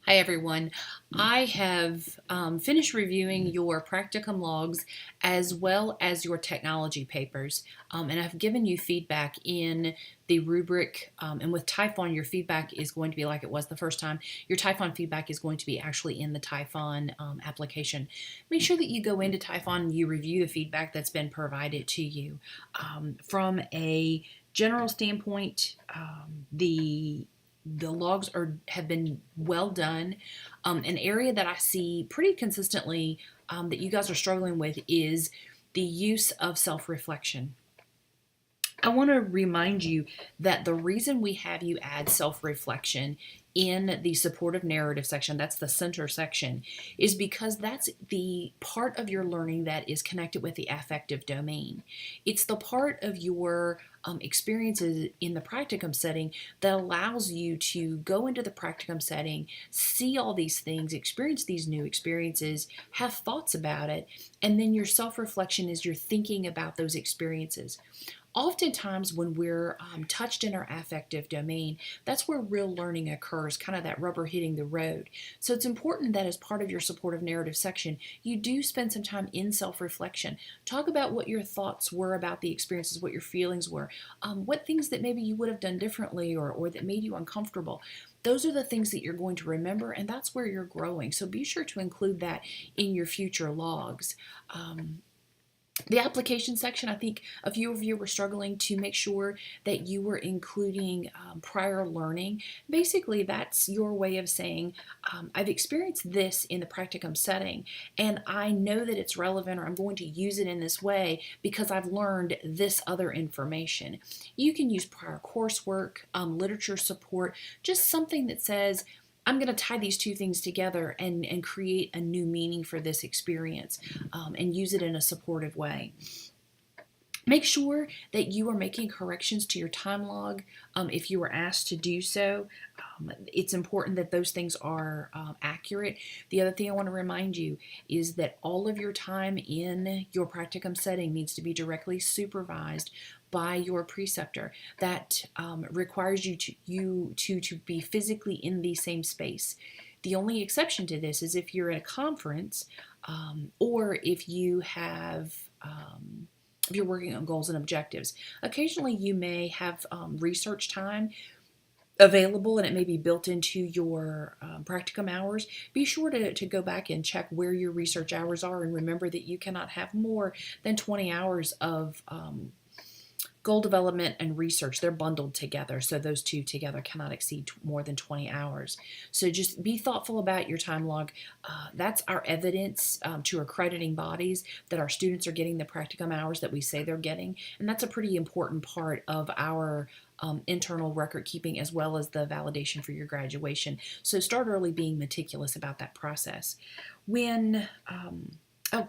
Hi everyone. I have finished reviewing your practicum logs as well as your technology papers, and I've given you feedback in the rubric. And with Typhon, your feedback is going to be like it was the first time. Your Typhon feedback is going to be actually in the Typhon application. Make sure that you go into Typhon and you review the feedback that's been provided to you. From a general standpoint, the logs have been well done. An area that I see pretty consistently that you guys are struggling with is the use of self-reflection. I want to remind you that the reason we have you add self-reflection in the supportive narrative section, that's the center section, is because that's the part of your learning that is connected with the affective domain. It's the part of your experiences in the practicum setting that allows you to go into the practicum setting, see all these things, experience these new experiences, have thoughts about it, and then your self-reflection is you're thinking about those experiences. Oftentimes when we're touched in our affective domain, that's where real learning occurs, kind of that rubber hitting the road. So it's important that as part of your supportive narrative section, you do spend some time in self-reflection. Talk about what your thoughts were about the experiences, what your feelings were, what things that maybe you would have done differently or that made you uncomfortable. Those are the things that you're going to remember, and that's where you're growing. So be sure to include that in your future logs. The application section, I think a few of you were struggling to make sure that you were including prior learning. Basically, that's your way of saying, I've experienced this in the practicum setting, and I know that it's relevant, or I'm going to use it in this way because I've learned this other information. You can use prior coursework, literature support, just something that says, I'm going to tie these two things together and create a new meaning for this experience and use it in a supportive way. Make sure that you are making corrections to your time log if you were asked to do so. It's important that those things are accurate. The other thing I want to remind you is that all of your time in your practicum setting needs to be directly supervised by your preceptor. That requires you to be physically in the same space. The only exception to this is if you're at a conference or if you have if you're working on goals and objectives. Occasionally you may have research time available and it may be built into your practicum hours. Be sure to go back and check where your research hours are, and remember that you cannot have more than 20 hours of goal development and research. They're bundled together, so those two together cannot exceed more than 20 hours. So just be thoughtful about your time log. That's our evidence to accrediting bodies that our students are getting the practicum hours that we say they're getting, and that's a pretty important part of our internal record keeping as well as the validation for your graduation. So start early being meticulous about that process. When,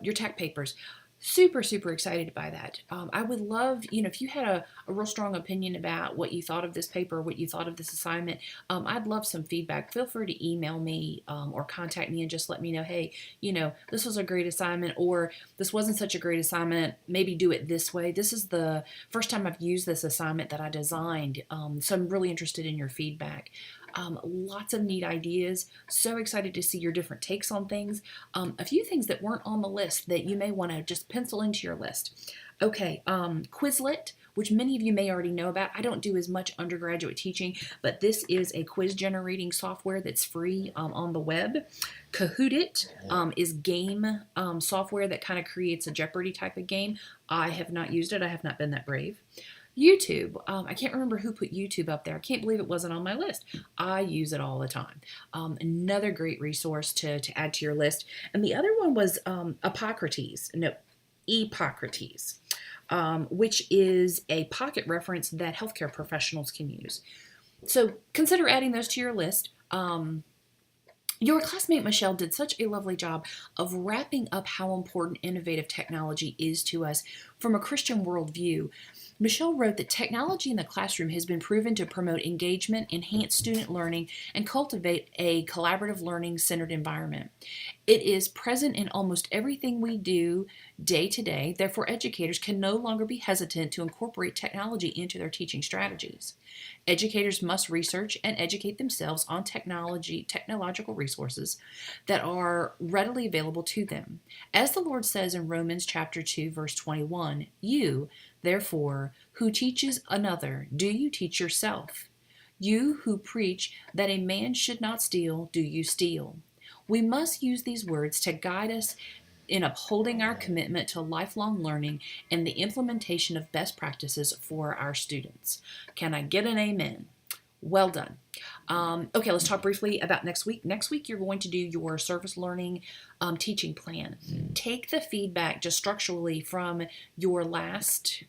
your tech papers. Super, super excited by that. I would love, if you had a real strong opinion about what you thought of this paper, what you thought of this assignment, I'd love some feedback. Feel free to email me or contact me and just let me know, hey, this was a great assignment, or this wasn't such a great assignment, maybe do it this way. This is the first time I've used this assignment that I designed, so I'm really interested in your feedback. Lots of neat ideas. So excited to see your different takes on things. A few things that weren't on the list that you may want to just pencil into your list. Okay, Quizlet, which many of you may already know about. I don't do as much undergraduate teaching, but this is a quiz generating software that's free on the web. Kahootit is game software that kind of creates a Jeopardy type of game. I have not used it. I have not been that brave. YouTube, I can't remember who put YouTube up there. I can't believe it wasn't on my list. I use it all the time. Another great resource to add to your list. And the other one was Epocrates, which is a pocket reference that healthcare professionals can use. So consider adding those to your list. Your classmate Michelle did such a lovely job of wrapping up how important innovative technology is to us From a Christian worldview, Michelle wrote that technology in the classroom has been proven to promote engagement, enhance student learning, and cultivate a collaborative learning centered environment. It is present in almost everything we do day to day, therefore, educators can no longer be hesitant to incorporate technology into their teaching strategies. Educators must research and educate themselves on technological resources that are readily available to them. As the Lord says in Romans chapter 2, verse 21, you, therefore, who teaches another, do you teach yourself? You who preach that a man should not steal, do you steal? We must use these words to guide us in upholding our commitment to lifelong learning and the implementation of best practices for our students. Can I get an amen? Well done. Okay, let's talk briefly about next week. Next week, you're going to do your service learning teaching plan. Take the feedback just structurally from your last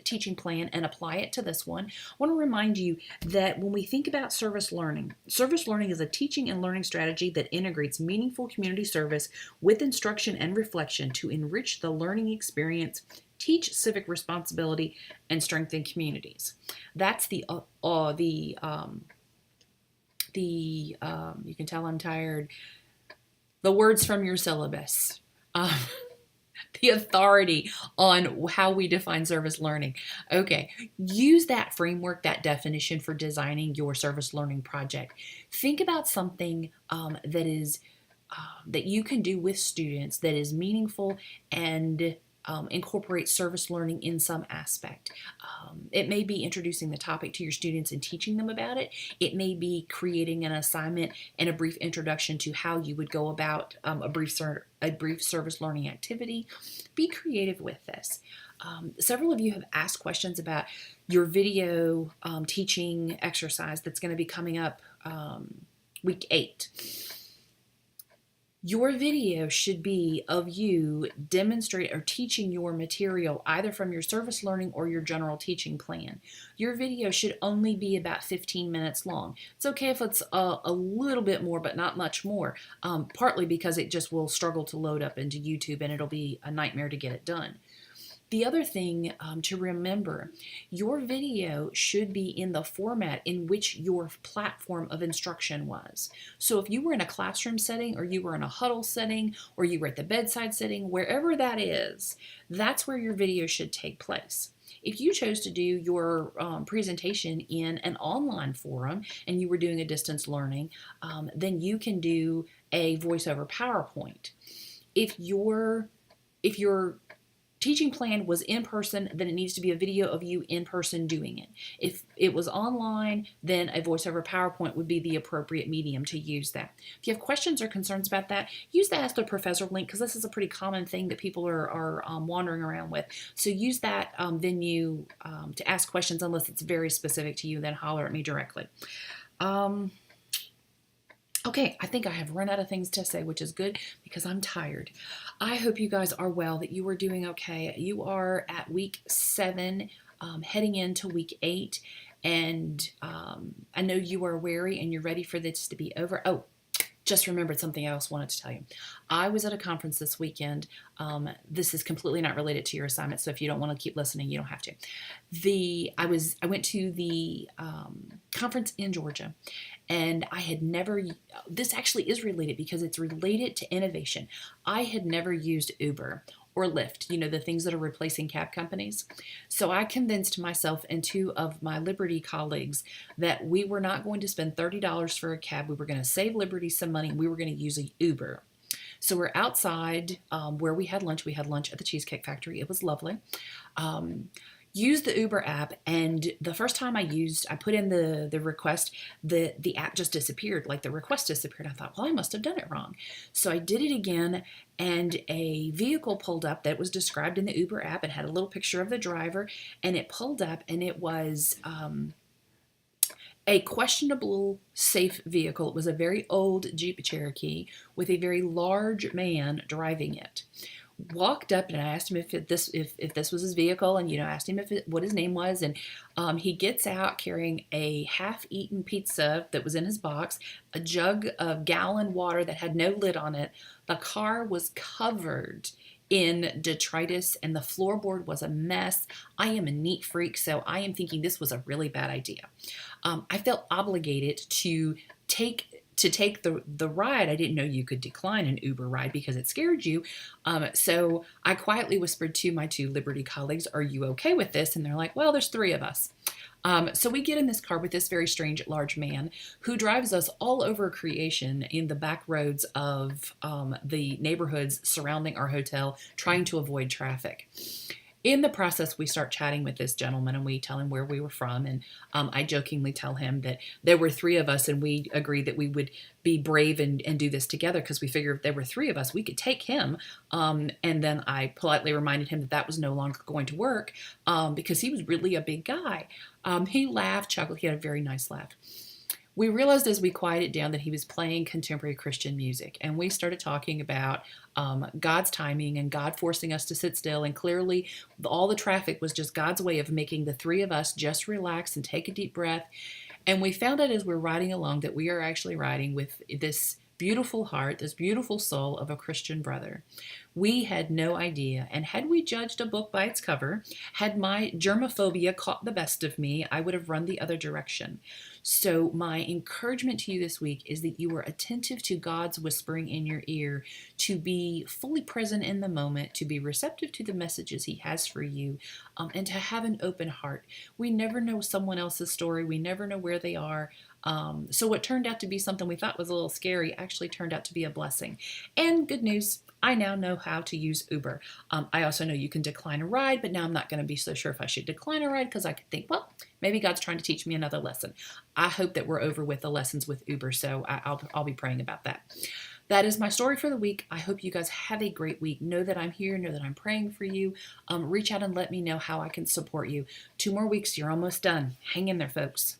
teaching plan and apply it to this one. I want to remind you that when we think about service learning is a teaching and learning strategy that integrates meaningful community service with instruction and reflection to enrich the learning experience, teach civic responsibility, and strengthen communities. That's you can tell I'm tired. The words from your syllabus. The authority on how we define service learning. Okay, use that framework, that definition for designing your service learning project. Think about something that you can do with students that is meaningful and incorporate service learning in some aspect. It may be introducing the topic to your students and teaching them about it. It may be creating an assignment and a brief introduction to how you would go about a brief service learning activity. Be creative with this. Several of you have asked questions about your video teaching exercise that's going to be coming up week 8. Your video should be of you demonstrating or teaching your material either from your service learning or your general teaching plan. Your video should only be about 15 minutes long. It's okay if it's a little bit more, but not much more, partly because it just will struggle to load up into YouTube and it'll be a nightmare to get it done. The other thing to remember, your video should be in the format in which your platform of instruction was. So if you were in a classroom setting or you were in a huddle setting or you were at the bedside setting, wherever that is, that's where your video should take place. If you chose to do your presentation in an online forum and you were doing a distance learning, then you can do a voice over PowerPoint. If your teaching plan was in person, then it needs to be a video of you in person doing it. If it was online, then a voice over PowerPoint would be the appropriate medium to use that. If you have questions or concerns about that, use the Ask the Professor link because this is a pretty common thing that people are wandering around with. So use that venue to ask questions unless it's very specific to you, then holler at me directly. Okay, I think I have run out of things to say, which is good because I'm tired. I hope you guys are well, that you are doing okay. You are at week 7, heading into week 8, and I know you are wary and you're ready for this to be over. Oh, just remembered something else I wanted to tell you. I was at a conference this weekend. This is completely not related to your assignment, so if you don't want to keep listening, you don't have to. I went to the conference in Georgia, and I had never, this actually is related because it's related to innovation. I had never used Uber or Lyft, the things that are replacing cab companies. So I convinced myself and 2 of my Liberty colleagues that we were not going to spend $30 for a cab. We were going to save Liberty some money, and we were going to use an Uber. So we're outside where we had lunch. We had lunch at the Cheesecake Factory. It was lovely. Use the Uber app, and the first time I put in the request, the app just disappeared, like the request disappeared. I thought, well, I must have done it wrong. So I did it again, and a vehicle pulled up that was described in the Uber app and had a little picture of the driver, and it pulled up, and it was a questionable safe vehicle. It was a very old Jeep Cherokee with a very large man driving it. Walked up and I asked him if this was his vehicle, and asked him what his name was, and he gets out carrying a half-eaten pizza that was in his box, a jug of gallon water that had no lid on it. The car was covered in detritus and the floorboard was a mess. I am a neat freak, so I am thinking this was a really bad idea. I felt obligated to take the ride. I didn't know you could decline an Uber ride because it scared you. So I quietly whispered to my two Liberty colleagues, "Are you okay with this?" And they're like, "Well, there's three of us." So we get in this car with this very strange large man who drives us all over creation in the back roads of the neighborhoods surrounding our hotel, trying to avoid traffic. In the process, we start chatting with this gentleman and we tell him where we were from. And I jokingly tell him that there were three of us and we agreed that we would be brave and do this together because we figured if there were three of us, we could take him. And then I politely reminded him that that was no longer going to work because he was really a big guy. He laughed, chuckled. He had a very nice laugh. We realized as we quieted down that he was playing contemporary Christian music, and we started talking about God's timing and God forcing us to sit still. And clearly, all the traffic was just God's way of making the three of us just relax and take a deep breath. And we found out as we're riding along that we are actually riding with this beautiful heart, this beautiful soul of a Christian brother. We had no idea. And had we judged a book by its cover, had my germophobia caught the best of me, I would have run the other direction. So my encouragement to you this week is that you are attentive to God's whispering in your ear, to be fully present in the moment, to be receptive to the messages he has for you, and to have an open heart. We never know someone else's story. We never know where they are. So what turned out to be something we thought was a little scary actually turned out to be a blessing. And good news, I now know how to use Uber. I also know you can decline a ride, but now I'm not going to be so sure if I should decline a ride because I could think, well, maybe God's trying to teach me another lesson. I hope that we're over with the lessons with Uber, so I'll be praying about that. That is my story for the week. I hope you guys have a great week. Know that I'm here. Know that I'm praying for you. Reach out and let me know how I can support you. 2 more weeks. You're almost done. Hang in there, folks.